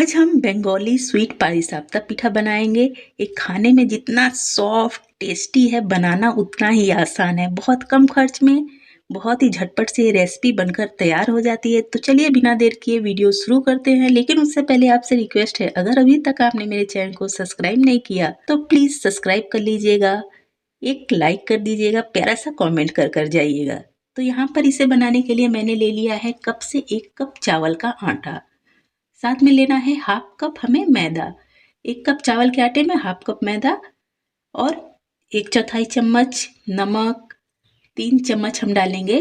आज हम बंगाली स्वीट पारिजाता पीठा बनाएंगे। एक खाने में जितना सॉफ्ट टेस्टी है, बनाना उतना ही आसान है। बहुत कम खर्च में बहुत ही झटपट से ये रेसिपी बनकर तैयार हो जाती है। तो चलिए बिना देर किए वीडियो शुरू करते हैं। लेकिन उससे पहले आपसे रिक्वेस्ट है, अगर अभी तक आपने मेरे चैनल को सब्सक्राइब नहीं किया तो प्लीज़ सब्सक्राइब कर लीजिएगा, एक लाइक कर दीजिएगा, प्यारा सा कॉमेंट कर जाइएगा। तो यहाँ पर इसे बनाने के लिए मैंने ले लिया है कप से 1 कप चावल का आटा। साथ में लेना है हाफ कप हमें मैदा। 1 कप चावल के आटे में हाफ कप मैदा और 1/4 चम्मच नमक, 3 चम्मच हम डालेंगे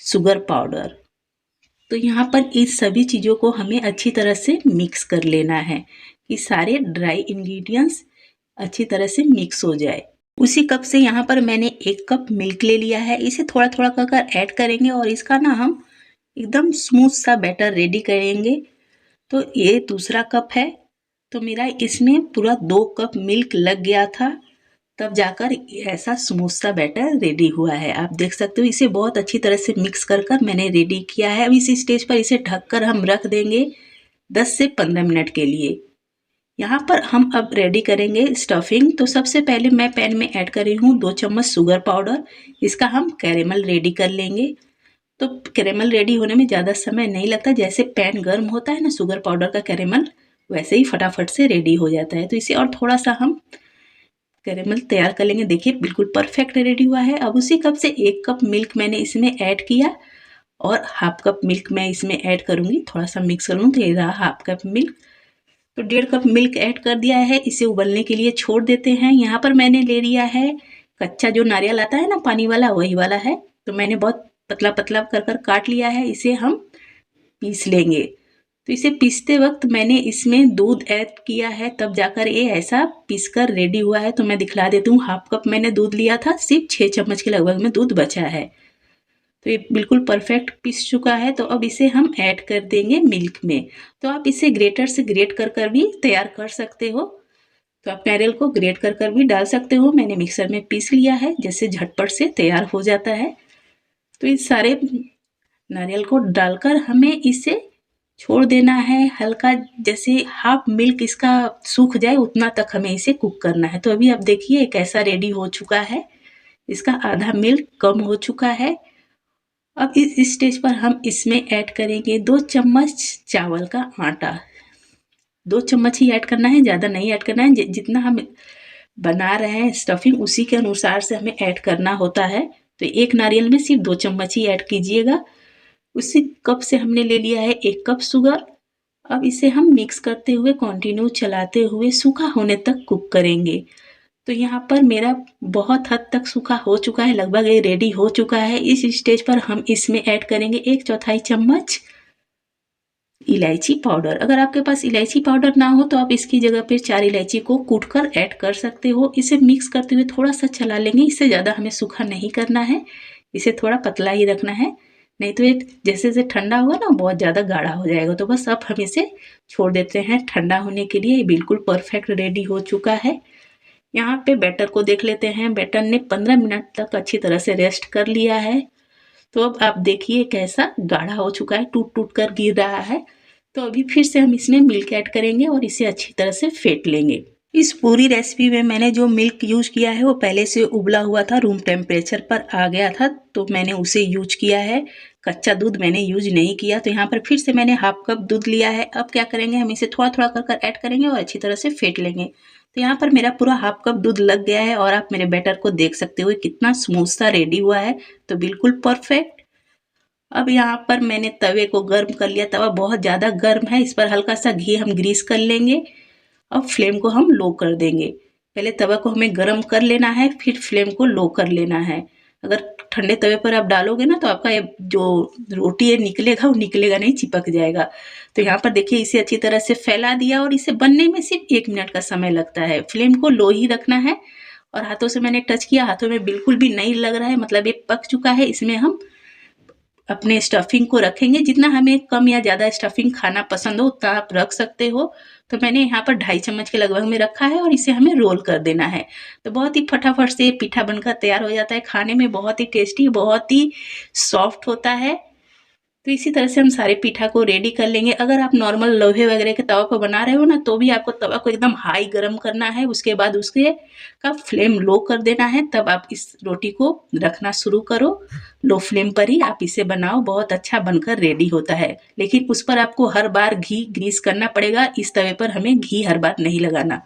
शुगर पाउडर। तो यहाँ पर इस सभी चीज़ों को हमें अच्छी तरह से मिक्स कर लेना है कि सारे ड्राई इंग्रेडिएंट्स अच्छी तरह से मिक्स हो जाए। उसी कप से यहाँ पर मैंने 1 कप मिल्क ले लिया है। इसे थोड़ा थोड़ा कर ऐड करेंगे और इसका ना हम एकदम स्मूथ सा बैटर रेडी करेंगे। तो ये दूसरा कप है, तो मेरा इसमें पूरा 2 कप मिल्क लग गया था, तब जाकर ऐसा स्मूथ सा बैटर रेडी हुआ है। आप देख सकते हो, इसे बहुत अच्छी तरह से मिक्स कर मैंने रेडी किया है। अब इस स्टेज पर इसे ढककर हम रख देंगे 10 से 15 मिनट के लिए। यहाँ पर हम अब रेडी करेंगे स्टफिंग। तो सबसे पहले मैं पैन में ऐड कर रही हूँ 2 चम्मच शुगर पाउडर। इसका हम कैरेमल रेडी कर लेंगे। तो कैरेमल रेडी होने में ज़्यादा समय नहीं लगता। जैसे पैन गर्म होता है ना शुगर पाउडर का कैरेमल, वैसे ही फटाफट से रेडी हो जाता है। तो इसे और थोड़ा सा हम कैरेमल तैयार कर लेंगे। देखिए बिल्कुल परफेक्ट रेडी हुआ है। अब उसी कप से 1 कप मिल्क मैंने इसमें ऐड किया और हाफ कप मिल्क मैं इसमें ऐड करूँगी। थोड़ा सा मिक्स कर लूँ। तो ये रहा हाफ कप मिल्क। तो 1.5 कप मिल्क ऐड कर दिया है। इसे उबलने के लिए छोड़ देते हैं। यहाँ पर मैंने ले लिया है कच्चा जो नारियल आता है ना पानी वाला, वही वाला है। तो मैंने बहुत पतला पतला कर काट लिया है। इसे हम पीस लेंगे। तो इसे पीसते वक्त मैंने इसमें दूध ऐड किया है, तब जाकर ये ऐसा पीस कर रेडी हुआ है। तो मैं दिखला देती हूँ। हाफ कप मैंने दूध लिया था, सिर्फ 6 चम्मच के लगभग में दूध बचा है। तो ये बिल्कुल परफेक्ट पीस चुका है। तो अब इसे हम ऐड कर देंगे मिल्क में। तो आप इसे ग्रेटर से ग्रेट कर भी तैयार कर सकते हो। तो आप नारियल को ग्रेट कर भी डाल सकते हो। मैंने मिक्सर में पीस लिया है, जैसे झटपट से तैयार हो जाता है। तो इस सारे नारियल को डालकर हमें इसे छोड़ देना है हल्का, जैसे हाफ मिल्क इसका सूख जाए उतना तक हमें इसे कुक करना है। तो अभी आप देखिए कैसा रेडी हो चुका है। इसका आधा मिल्क कम हो चुका है। अब इस स्टेज पर हम इसमें ऐड करेंगे 2 चम्मच चावल का आटा। 2 चम्मच ही ऐड करना है, ज़्यादा नहीं ऐड करना है। जितना हम बना रहे हैं स्टफिंग, उसी के अनुसार से हमें ऐड करना होता है। तो 1 नारियल में सिर्फ 2 चम्मच ही ऐड कीजिएगा। उसी कप से हमने ले लिया है 1 कप शुगर। अब इसे हम मिक्स करते हुए कंटिन्यू चलाते हुए सूखा होने तक कुक करेंगे। तो यहाँ पर मेरा बहुत हद तक सूखा हो चुका है, लगभग ये रेडी हो चुका है। इस स्टेज पर हम इसमें ऐड करेंगे 1/4 चम्मच इलायची पाउडर। अगर आपके पास इलायची पाउडर ना हो तो आप इसकी जगह पे 4 इलायची को कूटकर ऐड कर सकते हो। इसे मिक्स करते हुए थोड़ा सा चला लेंगे। इससे ज़्यादा हमें सूखा नहीं करना है, इसे थोड़ा पतला ही रखना है, नहीं तो ये जैसे जैसे ठंडा हुआ ना बहुत ज़्यादा गाढ़ा हो जाएगा। तो बस अब हम इसे छोड़ देते हैं ठंडा होने के लिए। ये बिल्कुल परफेक्ट रेडी हो चुका है। यहाँ पे बैटर को देख लेते हैं। बैटर ने 15 मिनट तक अच्छी तरह से रेस्ट कर लिया है। तो अब आप देखिए कैसा गाढ़ा हो चुका है, टूट टूट कर गिर रहा है। तो अभी फिर से हम इसमें मिल्क ऐड करेंगे और इसे अच्छी तरह से फेंट लेंगे। इस पूरी रेसिपी में मैंने जो मिल्क यूज किया है वो पहले से उबला हुआ था, रूम टेम्परेचर पर आ गया था, तो मैंने उसे यूज किया है। कच्चा दूध मैंने यूज नहीं किया। तो यहाँ पर फिर से मैंने हाफ कप दूध लिया है। अब क्या करेंगे, हम इसे थोड़ा थोड़ा कर ऐड करेंगे और अच्छी तरह से फेंट लेंगे। तो यहाँ पर मेरा पूरा हाफ कप दूध लग गया है और आप मेरे बैटर को देख सकते हो कितना स्मूथ सा रेडी हुआ है। तो बिल्कुल परफेक्ट। अब यहाँ पर मैंने तवे को गर्म कर लिया। तवा बहुत ज़्यादा गर्म है, इस पर हल्का सा घी हम ग्रीस कर लेंगे। अब फ्लेम को हम लो कर देंगे। पहले तवा को हमें गर्म कर लेना है, फिर फ्लेम को लो कर लेना है। अगर ठंडे तवे पर आप डालोगे ना तो आपका ये जो रोटी है निकलेगा, वो निकलेगा नहीं, चिपक जाएगा। तो यहाँ पर देखिए इसे अच्छी तरह से फैला दिया और इसे बनने में सिर्फ 1 मिनट का समय लगता है। फ्लेम को लो ही रखना है। और हाथों से मैंने टच किया, हाथों में बिल्कुल भी नहीं लग रहा है, मतलब ये पक चुका है। इसमें हम अपने स्टफिंग को रखेंगे। जितना हमें कम या ज़्यादा स्टफिंग खाना पसंद हो उतना आप रख सकते हो। तो मैंने यहाँ पर 2.5 चम्मच के लगभग में रखा है और इसे हमें रोल कर देना है। तो बहुत ही फटाफट से पीठा बनकर तैयार हो जाता है। खाने में बहुत ही टेस्टी, बहुत ही सॉफ्ट होता है। तो इसी तरह से हम सारे पीठा को रेडी कर लेंगे। अगर आप नॉर्मल लोहे वगैरह के तवा पर बना रहे हो ना, तो भी आपको तवा को एकदम हाई गरम करना है। उसके बाद उसके का फ्लेम लो कर देना है, तब आप इस रोटी को रखना शुरू करो। लो फ्लेम पर ही आप इसे बनाओ, बहुत अच्छा बनकर रेडी होता है। लेकिन उस पर आपको हर बार घी ग्रीस करना पड़ेगा। इस तवे पर हमें घी हर बार नहीं लगाना,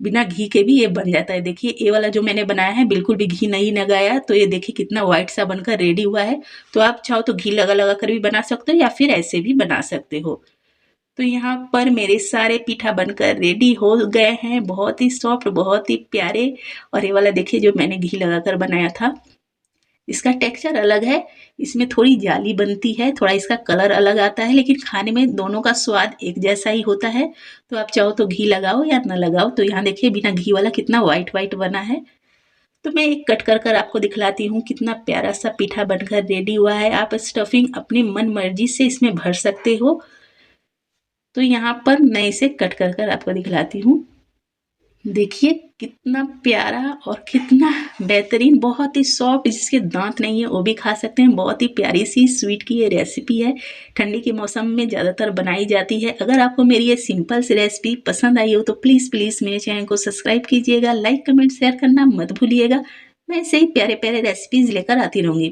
बिना घी के भी ये बन जाता है। देखिए ये वाला जो मैंने बनाया है बिल्कुल भी घी नहीं लगाया, तो ये देखिए कितना व्हाइट सा बनकर रेडी हुआ है। तो आप चाहो तो घी लगा लगा कर भी बना सकते हो या फिर ऐसे भी बना सकते हो। तो यहाँ पर मेरे सारे पीठा बनकर रेडी हो गए हैं, बहुत ही सॉफ्ट, बहुत ही प्यारे। और ये वाला देखिए जो मैंने घी लगाकर बनाया था, इसका टेक्सचर अलग है, इसमें थोड़ी जाली बनती है, थोड़ा इसका कलर अलग आता है, लेकिन खाने में दोनों का स्वाद एक जैसा ही होता है। तो आप चाहो तो घी लगाओ या ना लगाओ। तो यहाँ देखिए बिना घी वाला कितना व्हाइट व्हाइट बना है। तो मैं एक कट कर कर आपको दिखलाती हूँ, कितना प्यारा सा पीठा बनकर रेडी हुआ है। आप स्टफिंग अपनी मन मर्जी से इसमें भर सकते हो। तो यहाँ पर मैं इसे कट कर कर आपको दिखलाती हूँ। देखिए कितना प्यारा और कितना बेहतरीन, बहुत ही सॉफ्ट, जिसके दांत नहीं है वो भी खा सकते हैं। बहुत ही प्यारी सी स्वीट की ये रेसिपी है, ठंडी के मौसम में ज़्यादातर बनाई जाती है। अगर आपको मेरी ये सिंपल सी रेसिपी पसंद आई हो तो प्लीज़ प्लीज़ मेरे चैनल को सब्सक्राइब कीजिएगा, लाइक कमेंट शेयर करना मत भूलिएगा। मैं ऐसे ही प्यारे प्यारे रेसिपीज़ लेकर आती रहूँगी।